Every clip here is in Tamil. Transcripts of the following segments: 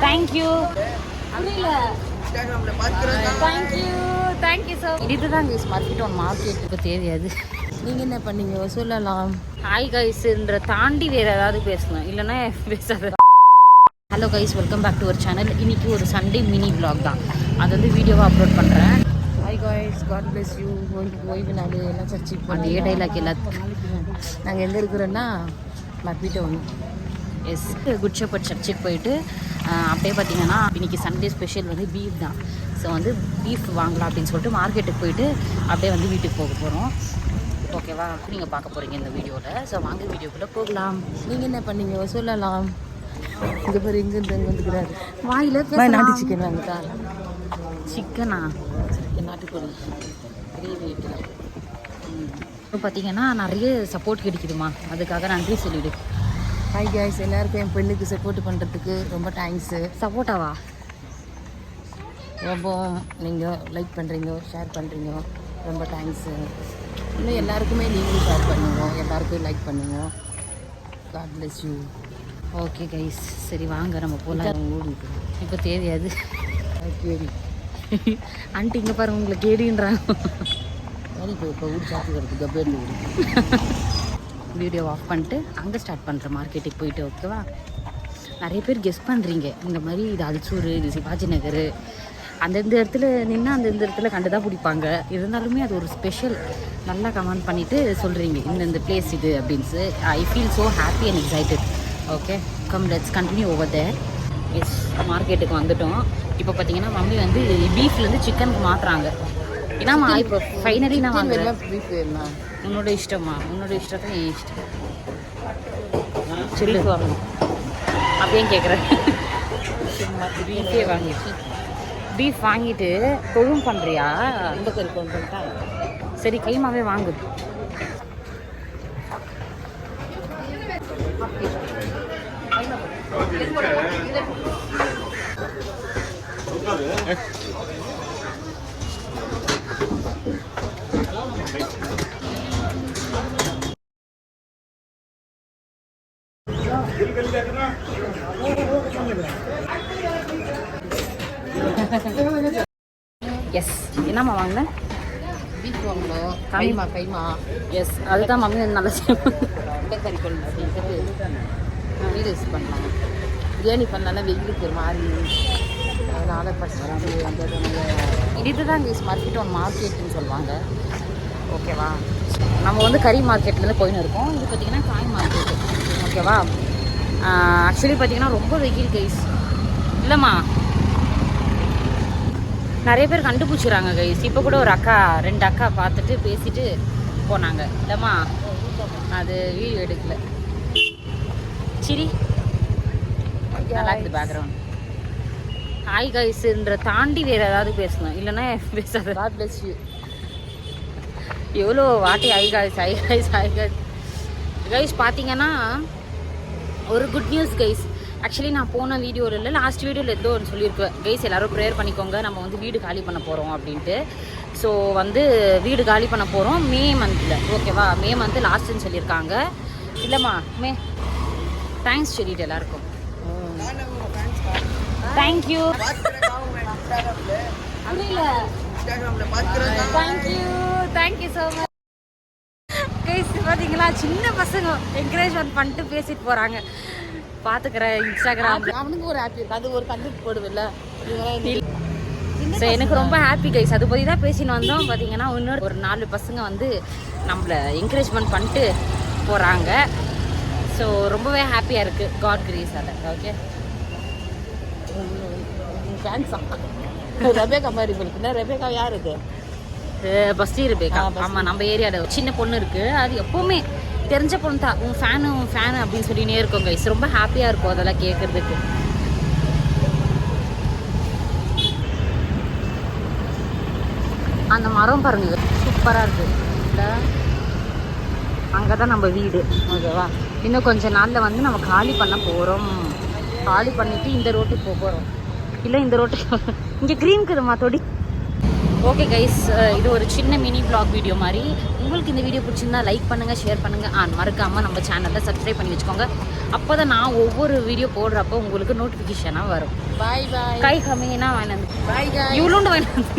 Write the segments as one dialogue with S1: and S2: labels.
S1: தேங்க்யூ. தேங்க்யூ ஸோ இதுதான் கைஸ் மார்க்கெட்டுக்கு தேவையாது. நீங்கள் என்ன பண்ணீங்க சொல்லலாம். ஹாய் கைஸ்ன்ற தாண்டி வேறு ஏதாவது பேசணும், இல்லைன்னா பேசாத. Hello guys, welcome back to our channel. இன்றைக்கி ஒரு சண்டே மினி விலாக் தான், அது வந்து வீடியோவாக அப்லோட் பண்ணுறேன். Hi guys, god bless you. ஓய்வு நாள் எல்லாம் சர்ச்சு அந்த டைலாக் எல்லாத்துக்கும். நாங்கள் எங்கே இருக்கிறோன்னா மர்பீட்டோ ஒன்று எஸ் குட் ஷெப்பர்ட் சர்ச்சுக்கு போயிட்டு அப்படியே பார்த்தீங்கன்னா இன்றைக்கி சண்டே ஸ்பெஷல் வந்து பீஃப் தான். ஸோ வந்து பீஃப் வாங்கலாம் அப்படின்னு சொல்லிட்டு மார்க்கெட்டுக்கு போயிட்டு அப்படியே வந்து வீட்டுக்கு போக போகிறோம். ஓகேவா, நீங்கள் பார்க்க போகிறீங்க இந்த வீடியோவில். ஸோ வாங்க வீடியோக்குள்ளே போகலாம். நீங்கள் என்ன பண்ணீங்க சொல்லலாம். இங்கே பாரு, இங்கேருந்து அங்கே வந்துக்கிறாரு வாயில் நாட்டு சிக்கன் வாங்கிட்டா. சிக்கனா? சிக்கன் நாட்டுக்கோழி கிரேவி வைக்கலாம். இப்போ பார்த்தீங்கன்னா நிறைய சப்போர்ட் கிடைக்குதுமா, அதுக்காக நன்றி சொல்லிவிடு. ஹாய் கைஸ், எல்லாருக்கும் என் பெண்ணுக்கு சப்போர்ட் பண்ணுறதுக்கு ரொம்ப தேங்க்ஸு. சப்போர்ட்டாவா? ரொம்ப நீங்கள் லைக் பண்ணுறீங்க, ஷேர் பண்ணுறீங்க, ரொம்ப தேங்க்ஸு. இன்னும் எல்லாருக்குமே நீங்களும் ஷேர் பண்ணுங்க, எல்லாருக்கும் லைக் பண்ணுங்க. God bless you. Okay guys, சரி வாங்க நம்ம போகலாம். ஓடி இப்போ தேவையாது கேடி ஆண்டி இங்கே பாருங்கள், உங்களை கேடின்றாங்க. இப்போ ஊடி சாப்பிட்டு கிடக்கு கப்பேர்ந்து ஊடி. வீடியோ ஆஃப் பண்ணிட்டு அங்கே ஸ்டார்ட் பண்ணுறேன் மார்க்கெட்டுக்கு போயிட்டு. ஓகேவா, நிறைய பேர் கெஸ் பண்ணுறீங்க இந்த மாதிரி இது அல்சூர், இது சிவாஜி நகர், அந்தந்த இடத்துல நின்று அந்தந்த இடத்துல கண்டு தான் பிடிப்பாங்க. இருந்தாலுமே அது ஒரு ஸ்பெஷல். நல்லா கமெண்ட் பண்ணிவிட்டு சொல்கிறீங்க இந்தந்த பிளேஸ் இது அப்படின்ட்டு. I feel so happy and excited. Okay, come let's continue over there. Yes, மார்க்கெட்டுக்கு வந்துட்டோம். இப்போ பார்த்தீங்கன்னா மம்மி வந்து பீஃப்லேருந்து சிக்கனுக்கு மாற்றுறாங்க. ஏன்னாம்மா இப்போ ஃபைனலி நான் வாங்குறேன். பீஃப் வேணுமா? உன்னோட இஷ்டமா? உன்னோட இஷ்டத்தை என் இஷ்டம். சொல்லி வாங்கணும் அப்படியே கேட்குறேன். பீஃபே வாங்கிட்டு பீஃப் வாங்கிட்டு தொழும் பண்ணுறியா? இந்த கறி கொண்டு பண்ணிட்டா சரி, கைமாவே வாங்கு. எஸ், என்னம்மா வாங்கினேன்? பீஃப் வாங்கணும். கைமா. எஸ், அதுதான் மம்மி நல்லா செய்வோம். இந்த கறி கொண்டு அப்படின்னு வீடு யூஸ் பண்ணலாம். பிரியாணி பண்ணலாம் வெயிலுக்கு ஒரு மாதிரி. அதனால் ஃபஸ்ட்டு அந்த இதுதான் யூஸ் மார்க்கெட் ஒன் மார்க்கெட்டுன்னு சொல்லுவாங்க. ஓகேவா, நம்ம வந்து கறி மார்க்கெட்லேருந்து போயின்னு இருக்கோம். இது பார்த்திங்கன்னா காய் மார்க்கெட்டு. ஓகேவா, ஆக்சுவலி பார்த்திங்கன்னா ரொம்ப வெயில் கைஸ். இல்லைம்மா, நிறைய பேர் கண்டுபிடிச்சிடுறாங்க கைஸ். இப்போ கூட ஒரு அக்கா 2 அக்கா பார்த்துட்டு பேசிட்டு போனாங்க. இல்லைம்மா, அது வீடியோ எடுக்கல. சரி, நல்லா இருக்குது பேக்ரவுண்ட். ஹாய் கைஸ்ன்ற தாண்டி வேறு ஏதாவது பேசணும், இல்லைன்னா பேசாத. God bless you. எவ்வளோ வாட்டி hi guys hi guys hi guys guys. பார்த்தீங்கன்னா ஒரு குட் நியூஸ் கைஸ். ஆக்சுவலி நான் போன வீடியோவில் இல்லை, லாஸ்ட் வீடியோவில் ஏதோ ஒன்று சொல்லியிருக்கேன் கைஸ். எல்லோரும் ப்ரேயர் பண்ணிக்கோங்க, நம்ம வந்து வீடு காலி பண்ண போகிறோம் அப்படின்ட்டு. ஸோ வந்து வீடு காலி பண்ண போகிறோம் மே மந்தில். ஓகேவா, மே மந்த்து லாஸ்ட்டுன்னு சொல்லியிருக்காங்க. இல்லைம்மா, தேங்க்ஸ் சொல்லிட்டு எல்லாருக்கும். Thank you. Thank you so much guys. பார்த்தீங்களா, சின்ன பசங்க என்கரேஜ்மெண்ட் பண்ணிட்டு பேசிட்டு போகிறாங்க. பார்த்துக்கிறேன் இன்ஸ்டாகிராம். அவனுக்கு ஒரு ஹாப்பி இருக்குது, அது ஒரு கண்டுபிடி போடுவில்ல. ஸோ எனக்கு ரொம்ப ஹாப்பி கைஸ். அது பற்றி தான் பேசின்னு வந்தோம். பார்த்தீங்கன்னா இன்னொரு ஒரு 4 பசங்க வந்து நம்மளை என்கரேஜ்மெண்ட் பண்ணிட்டு போகிறாங்க. ஸோ ரொம்பவே ஹாப்பியாக இருக்குது காட் கிரேஸால். ஓகே, ஃபேன்ஸா ரெபேக்கா மாதிரி இருக்குல்ல. ரெபேக்கா யார் இது? பஸ்டி ரெபேக்கா. ஆமாம், நம்ம ஏரியாவில் சின்ன பொண்ணு இருக்குது. அது எப்போவுமே தெரிஞ்ச பொண்ணு தான். உன் ஃபேனு அப்படின்னு சொல்லினே இருக்கோம் கைஸ். ரொம்ப ஹாப்பியாக இருக்கும் அதெல்லாம் கேட்குறதுக்கு. அந்த மரம் பாருங்க, சூப்பராக இருக்குது இல்லை? அங்கே தான் நம்ம வீடு. ஓகேவா, இன்னும் கொஞ்சம் நாளில் வந்து நம்ம காலி பண்ண போகிறோம். காலி பண்ணிவிட்டு இந்த ரோட்டுக்கு போக போகிறோம். இல்லை, இந்த ரோட்டுக்கு இங்கே க்ரீன் இருக்குதுமா தொடி. ஓகே கைஸ், இது ஒரு சின்ன மினி vlog வீடியோ மாதிரி. உங்களுக்கு இந்த வீடியோ பிடிச்சிருந்தா லைக் பண்ணுங்கள், ஷேர் பண்ணுங்கள், மறக்காமல் நம்ம சேனலை சப்ஸ்கிரைப் பண்ணி வச்சுக்கோங்க. அப்போ தான் நான் ஒவ்வொரு வீடியோ போடுறப்போ உங்களுக்கு நோட்டிஃபிகேஷனாக வரும்.
S2: பாய் பாய்.
S1: கை கம்மினா வேணாம்,
S2: பாய் காய்.
S1: இவ்வளோண்டு வேணாம்.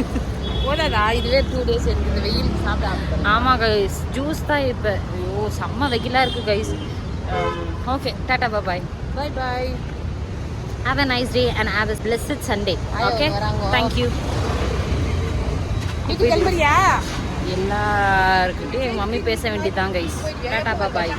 S2: போதாதா? இதுவே 2 days எனக்கு இந்த வெயில் சாப்பிட.
S1: ஆமாம் கைஸ், ஜூஸ் தான் இப்போ. ஐயோ செம்ம வெயிலாக இருக்குது guys. Okay, tata bye.
S2: Bye bye.
S1: Have a nice day and have a blessed Sunday. Okay? Thank you.
S2: வீட்டுக்கு கிளம்புறியா?
S1: எல்லாருக்கிட்டையும் மம்மி பேச வேண்டியதுதான் கைஸ். டாட்டா பாய்.